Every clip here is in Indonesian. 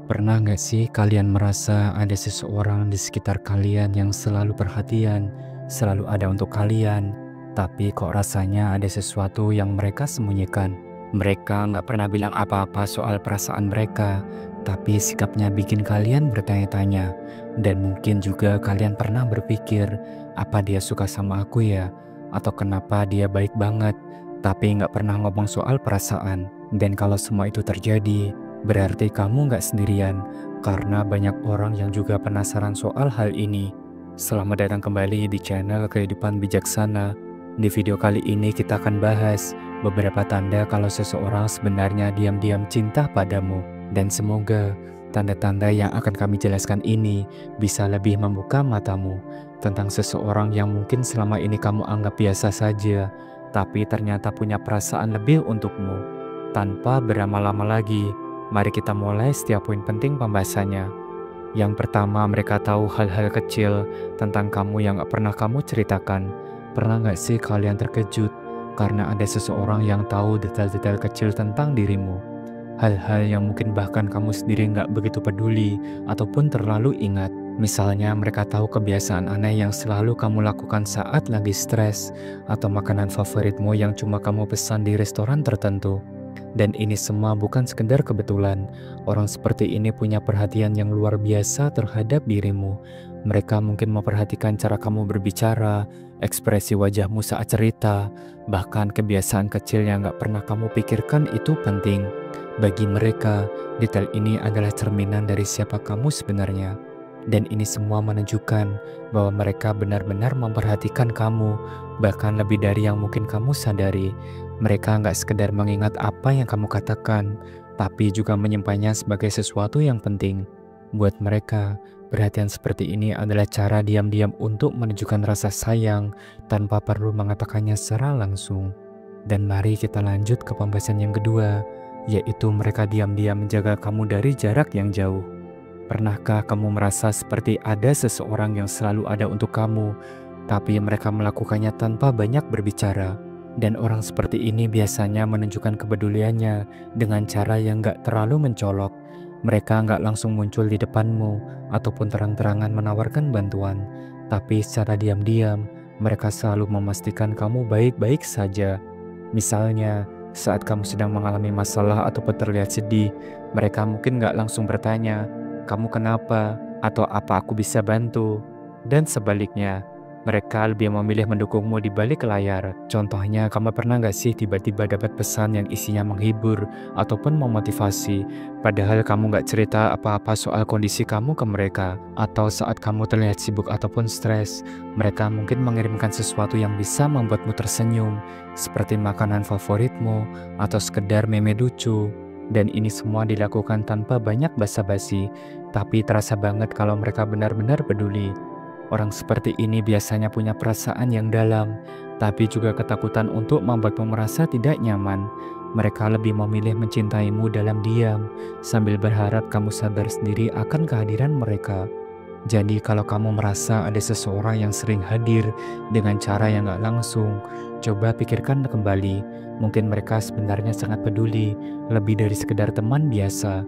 Pernah nggak sih kalian merasa ada seseorang di sekitar kalian yang selalu perhatian, selalu ada untuk kalian, tapi kok rasanya ada sesuatu yang mereka sembunyikan? Mereka nggak pernah bilang apa-apa soal perasaan mereka, tapi sikapnya bikin kalian bertanya-tanya. Dan mungkin juga kalian pernah berpikir, apa dia suka sama aku ya? Atau kenapa dia baik banget, tapi nggak pernah ngomong soal perasaan. Dan kalau semua itu terjadi, berarti kamu nggak sendirian, karena banyak orang yang juga penasaran soal hal ini. Selamat datang kembali di channel Kehidupan Bijaksana. Di video kali ini kita akan bahas beberapa tanda kalau seseorang sebenarnya diam-diam cinta padamu. Dan semoga tanda-tanda yang akan kami jelaskan ini bisa lebih membuka matamu tentang seseorang yang mungkin selama ini kamu anggap biasa saja, tapi ternyata punya perasaan lebih untukmu. Tanpa berlama-lama lagi, mari kita mulai setiap poin penting pembahasannya. Yang pertama, mereka tahu hal-hal kecil tentang kamu yang gak pernah kamu ceritakan. Pernah gak sih kalian terkejut karena ada seseorang yang tahu detail-detail kecil tentang dirimu? Hal-hal yang mungkin bahkan kamu sendiri gak begitu peduli ataupun terlalu ingat. Misalnya mereka tahu kebiasaan aneh yang selalu kamu lakukan saat lagi stres, atau makanan favoritmu yang cuma kamu pesan di restoran tertentu. Dan ini semua bukan sekedar kebetulan. Orang seperti ini punya perhatian yang luar biasa terhadap dirimu. Mereka mungkin memperhatikan cara kamu berbicara, ekspresi wajahmu saat cerita, bahkan kebiasaan kecil yang gak pernah kamu pikirkan itu penting. Bagi mereka, detail ini adalah cerminan dari siapa kamu sebenarnya. Dan ini semua menunjukkan bahwa mereka benar-benar memperhatikan kamu, bahkan lebih dari yang mungkin kamu sadari. Mereka nggak sekedar mengingat apa yang kamu katakan, tapi juga menyimpannya sebagai sesuatu yang penting. Buat mereka, perhatian seperti ini adalah cara diam-diam untuk menunjukkan rasa sayang tanpa perlu mengatakannya secara langsung. Dan mari kita lanjut ke pembahasan yang kedua, yaitu mereka diam-diam menjaga kamu dari jarak yang jauh. Pernahkah kamu merasa seperti ada seseorang yang selalu ada untuk kamu, tapi mereka melakukannya tanpa banyak berbicara? Dan orang seperti ini biasanya menunjukkan kepeduliannya dengan cara yang gak terlalu mencolok. Mereka gak langsung muncul di depanmu ataupun terang-terangan menawarkan bantuan, tapi secara diam-diam mereka selalu memastikan kamu baik-baik saja. Misalnya, saat kamu sedang mengalami masalah ataupun terlihat sedih, mereka mungkin gak langsung bertanya, "Kamu kenapa?" atau "Apa aku bisa bantu?" Dan sebaliknya, mereka lebih memilih mendukungmu di balik layar. Contohnya, kamu pernah gak sih tiba-tiba dapat pesan yang isinya menghibur ataupun memotivasi, padahal kamu gak cerita apa-apa soal kondisi kamu ke mereka? Atau saat kamu terlihat sibuk ataupun stres, mereka mungkin mengirimkan sesuatu yang bisa membuatmu tersenyum, seperti makanan favoritmu atau sekedar meme lucu. Dan ini semua dilakukan tanpa banyak basa-basi, tapi terasa banget kalau mereka benar-benar peduli. Orang seperti ini biasanya punya perasaan yang dalam, tapi juga ketakutan untuk membuatmu merasa tidak nyaman. Mereka lebih memilih mencintaimu dalam diam, sambil berharap kamu sadar sendiri akan kehadiran mereka. Jadi kalau kamu merasa ada seseorang yang sering hadir dengan cara yang gak langsung, coba pikirkan kembali. Mungkin mereka sebenarnya sangat peduli, lebih dari sekedar teman biasa.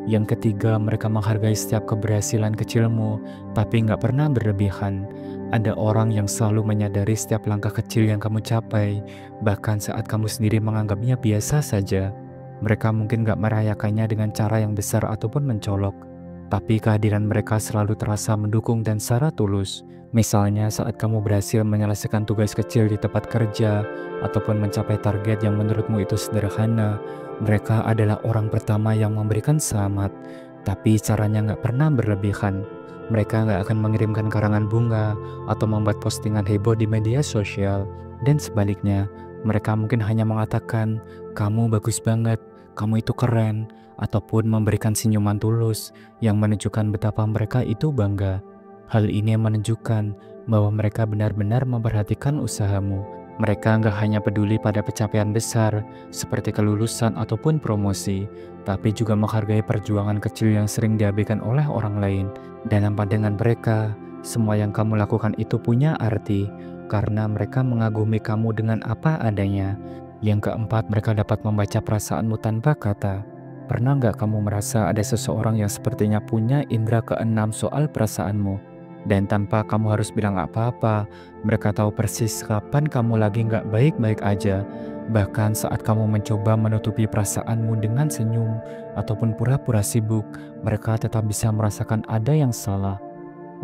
Yang ketiga, mereka menghargai setiap keberhasilan kecilmu, tapi nggak pernah berlebihan. Ada orang yang selalu menyadari setiap langkah kecil yang kamu capai, bahkan saat kamu sendiri menganggapnya biasa saja. Mereka mungkin nggak merayakannya dengan cara yang besar ataupun mencolok, tapi kehadiran mereka selalu terasa mendukung dan secara tulus. Misalnya saat kamu berhasil menyelesaikan tugas kecil di tempat kerja, ataupun mencapai target yang menurutmu itu sederhana, mereka adalah orang pertama yang memberikan selamat, tapi caranya nggak pernah berlebihan. Mereka nggak akan mengirimkan karangan bunga atau membuat postingan heboh di media sosial. Dan sebaliknya, mereka mungkin hanya mengatakan, "Kamu bagus banget, kamu itu keren," ataupun memberikan senyuman tulus yang menunjukkan betapa mereka itu bangga. Hal ini menunjukkan bahwa mereka benar-benar memperhatikan usahamu. Mereka nggak hanya peduli pada pencapaian besar seperti kelulusan ataupun promosi, tapi juga menghargai perjuangan kecil yang sering diabaikan oleh orang lain. Dan pandangan mereka, semua yang kamu lakukan itu punya arti, karena mereka mengagumi kamu dengan apa adanya. Yang keempat, mereka dapat membaca perasaanmu tanpa kata. Pernah nggak kamu merasa ada seseorang yang sepertinya punya indera keenam soal perasaanmu? Dan tanpa kamu harus bilang apa-apa, mereka tahu persis kapan kamu lagi nggak baik-baik aja. Bahkan saat kamu mencoba menutupi perasaanmu dengan senyum ataupun pura-pura sibuk, mereka tetap bisa merasakan ada yang salah.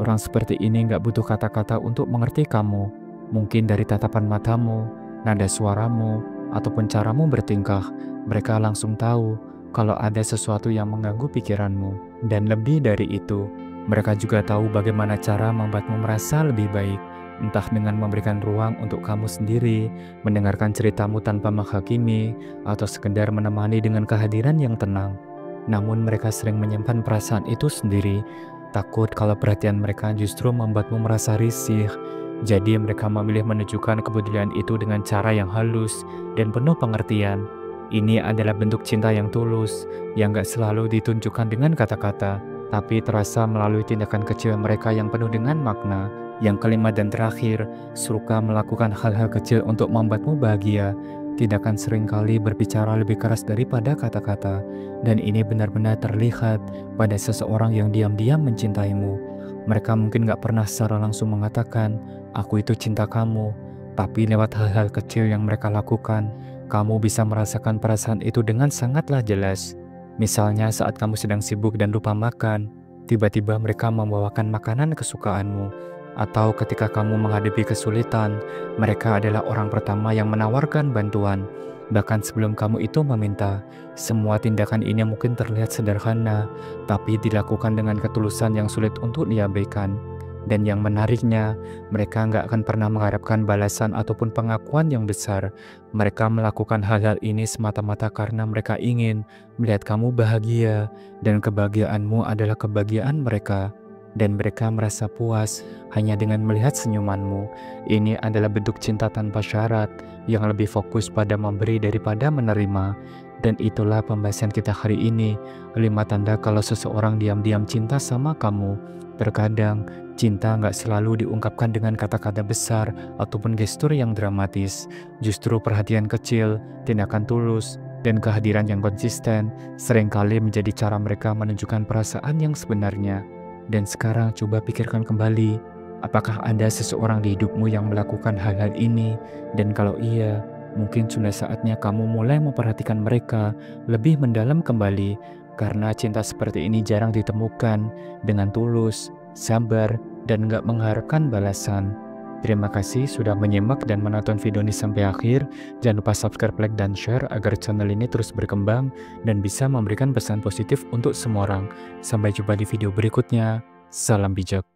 Orang seperti ini nggak butuh kata-kata untuk mengerti kamu. Mungkin dari tatapan matamu, nada suaramu, ataupun caramu bertingkah, mereka langsung tahu kalau ada sesuatu yang mengganggu pikiranmu. Dan lebih dari itu, mereka juga tahu bagaimana cara membuatmu merasa lebih baik. Entah dengan memberikan ruang untuk kamu sendiri, mendengarkan ceritamu tanpa menghakimi, atau sekedar menemani dengan kehadiran yang tenang. Namun mereka sering menyimpan perasaan itu sendiri, takut kalau perhatian mereka justru membuatmu merasa risih. Jadi mereka memilih menunjukkan kepedulian itu dengan cara yang halus dan penuh pengertian. Ini adalah bentuk cinta yang tulus, yang gak selalu ditunjukkan dengan kata-kata, tapi terasa melalui tindakan kecil mereka yang penuh dengan makna. Yang kelima dan terakhir, suka melakukan hal-hal kecil untuk membuatmu bahagia. Tindakan seringkali berbicara lebih keras daripada kata-kata, dan ini benar-benar terlihat pada seseorang yang diam-diam mencintaimu. Mereka mungkin gak pernah secara langsung mengatakan, "Aku itu cinta kamu," tapi lewat hal-hal kecil yang mereka lakukan, kamu bisa merasakan perasaan itu dengan sangatlah jelas. Misalnya saat kamu sedang sibuk dan lupa makan, tiba-tiba mereka membawakan makanan kesukaanmu. Atau ketika kamu menghadapi kesulitan, mereka adalah orang pertama yang menawarkan bantuan. Bahkan sebelum kamu itu meminta. Semua tindakan ini mungkin terlihat sederhana, tapi dilakukan dengan ketulusan yang sulit untuk diabaikan. Dan yang menariknya, mereka nggak akan pernah mengharapkan balasan ataupun pengakuan yang besar. Mereka melakukan hal-hal ini semata-mata karena mereka ingin melihat kamu bahagia, dan kebahagiaanmu adalah kebahagiaan mereka. Dan mereka merasa puas hanya dengan melihat senyumanmu. Ini adalah bentuk cinta tanpa syarat, yang lebih fokus pada memberi daripada menerima. Dan itulah pembahasan kita hari ini, 5 tanda kalau seseorang diam-diam cinta sama kamu. Terkadang, cinta nggak selalu diungkapkan dengan kata-kata besar ataupun gestur yang dramatis. Justru perhatian kecil, tindakan tulus, dan kehadiran yang konsisten seringkali menjadi cara mereka menunjukkan perasaan yang sebenarnya. Dan sekarang coba pikirkan kembali, apakah ada seseorang di hidupmu yang melakukan hal-hal ini? Dan kalau iya, mungkin sudah saatnya kamu mulai memperhatikan mereka lebih mendalam kembali, karena cinta seperti ini jarang ditemukan dengan tulus, sabar, dan gak mengharapkan balasan. Terima kasih sudah menyimak dan menonton video ini sampai akhir. Jangan lupa subscribe, like, dan share agar channel ini terus berkembang dan bisa memberikan pesan positif untuk semua orang. Sampai jumpa di video berikutnya. Salam bijak.